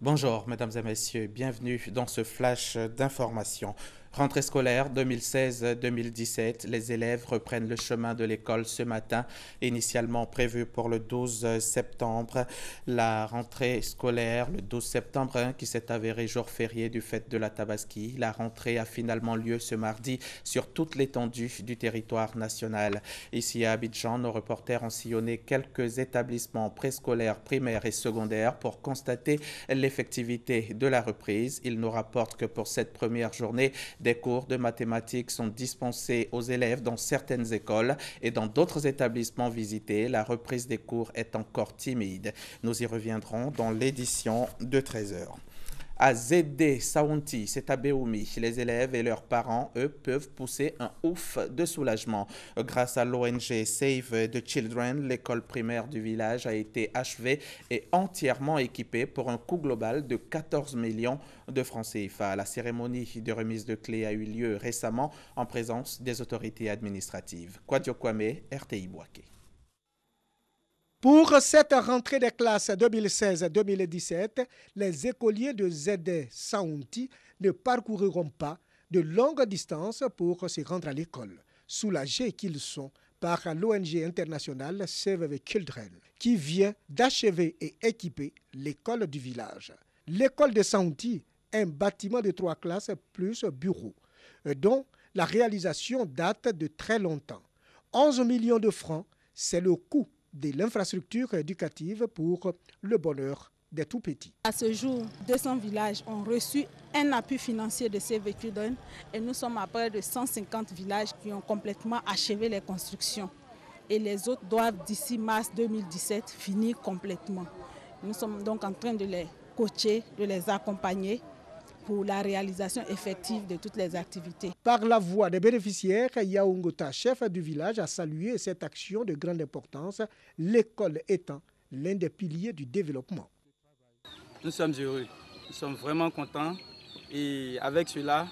Bonjour, mesdames et messieurs, bienvenue dans ce flash d'information. Rentrée scolaire 2016-2017, les élèves reprennent le chemin de l'école ce matin, initialement prévue pour le 12 septembre. La rentrée scolaire, le 12 septembre, qui s'est avérée jour férié du fait de la Tabaski. La rentrée a finalement lieu ce mardi sur toute l'étendue du territoire national. Ici à Abidjan, nos reporters ont sillonné quelques établissements préscolaires, primaires et secondaires pour constater l'effectivité de la reprise. Ils nous rapportent que pour cette première journée, des cours de mathématiques sont dispensés aux élèves dans certaines écoles et dans d'autres établissements visités. La reprise des cours est encore timide. Nous y reviendrons dans l'édition de 13h. À ZD Saounti, c'est à Béoumi. Les élèves et leurs parents, eux, peuvent pousser un ouf de soulagement. Grâce à l'ONG Save the Children, l'école primaire du village a été achevée et entièrement équipée pour un coût global de 14 millions de francs CFA. La cérémonie de remise de clés a eu lieu récemment en présence des autorités administratives. Kwadio Kwame, RTI Boaké. Pour cette rentrée des classes 2016-2017, les écoliers de ZD Saounti ne parcourront pas de longues distances pour se rendre à l'école, soulagés qu'ils sont par l'ONG internationale Save the Children, qui vient d'achever et équiper l'école du village. L'école de Saounti est un bâtiment de 3 classes plus bureaux, dont la réalisation date de très longtemps. 11 millions de francs, c'est le coût de l'infrastructure éducative pour le bonheur des tout-petits. À ce jour, 200 villages ont reçu un appui financier de Save the Children et nous sommes à près de 150 villages qui ont complètement achevé les constructions. Et les autres doivent d'ici mars 2017 finir complètement. Nous sommes donc en train de les coacher, de les accompagner pour la réalisation effective de toutes les activités. Par la voix des bénéficiaires, Yaoungota, chef du village, a salué cette action de grande importance, l'école étant l'un des piliers du développement. Nous sommes heureux, nous sommes vraiment contents et avec cela,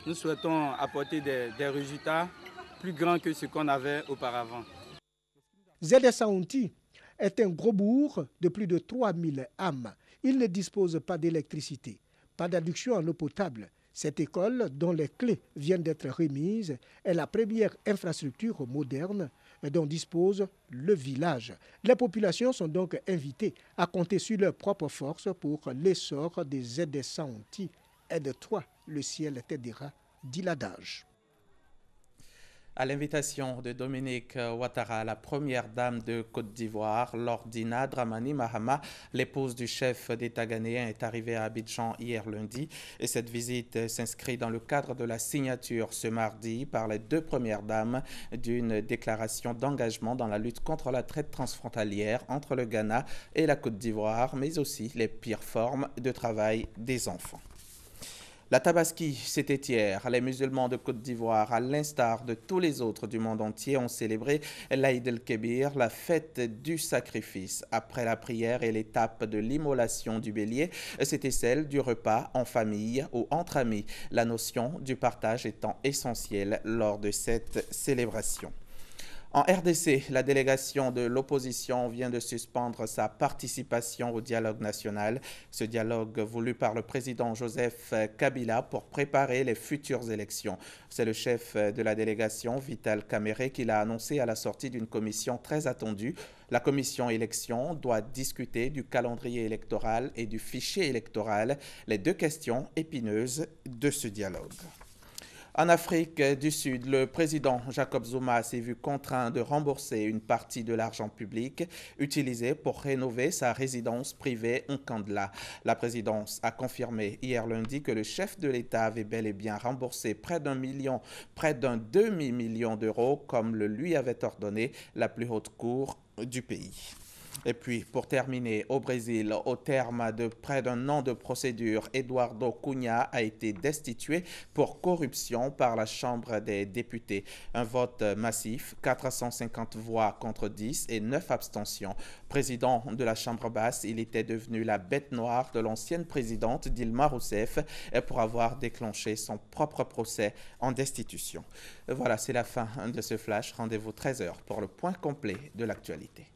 nous souhaitons apporter des résultats plus grands que ce qu'on avait auparavant. ZD Saounti est un gros bourg de plus de 3000 âmes. Il ne dispose pas d'électricité. Pas d'adduction en eau potable. Cette école, dont les clés viennent d'être remises, est la première infrastructure moderne dont dispose le village. Les populations sont donc invitées à compter sur leurs propres forces pour l'essor des ZD Saounti. Aide-toi, le ciel t'aidera, dit l'adage. À l'invitation de Dominique Ouattara, la première dame de Côte d'Ivoire, Lordina Dramani Mahama, l'épouse du chef d'État ghanéen, est arrivée à Abidjan hier lundi. Et cette visite s'inscrit dans le cadre de la signature ce mardi par les 2 premières dames d'une déclaration d'engagement dans la lutte contre la traite transfrontalière entre le Ghana et la Côte d'Ivoire, mais aussi les pires formes de travail des enfants. La Tabaski, c'était hier. Les musulmans de Côte d'Ivoire, à l'instar de tous les autres du monde entier, ont célébré l'Aïd el-Kébir, la fête du sacrifice. Après la prière et l'étape de l'immolation du bélier, c'était celle du repas en famille ou entre amis, la notion du partage étant essentielle lors de cette célébration. En RDC, la délégation de l'opposition vient de suspendre sa participation au dialogue national. Ce dialogue voulu par le président Joseph Kabila pour préparer les futures élections. C'est le chef de la délégation, Vital Kamere, qui l'a annoncé à la sortie d'une commission très attendue. La commission élection doit discuter du calendrier électoral et du fichier électoral, les 2 questions épineuses de ce dialogue. En Afrique du Sud, le président Jacob Zuma s'est vu contraint de rembourser une partie de l'argent public utilisé pour rénover sa résidence privée Nkandla. La présidence a confirmé hier lundi que le chef de l'État avait bel et bien remboursé près d'un demi-million d'euros comme le lui avait ordonné la plus haute cour du pays. Et puis, pour terminer, au Brésil, au terme de près d'un an de procédure, Eduardo Cunha a été destitué pour corruption par la Chambre des députés. Un vote massif, 450 voix contre 10 et 9 abstentions. Président de la Chambre basse, il était devenu la bête noire de l'ancienne présidente Dilma Rousseff pour avoir déclenché son propre procès en destitution. Voilà, c'est la fin de ce flash. Rendez-vous 13h pour le point complet de l'actualité.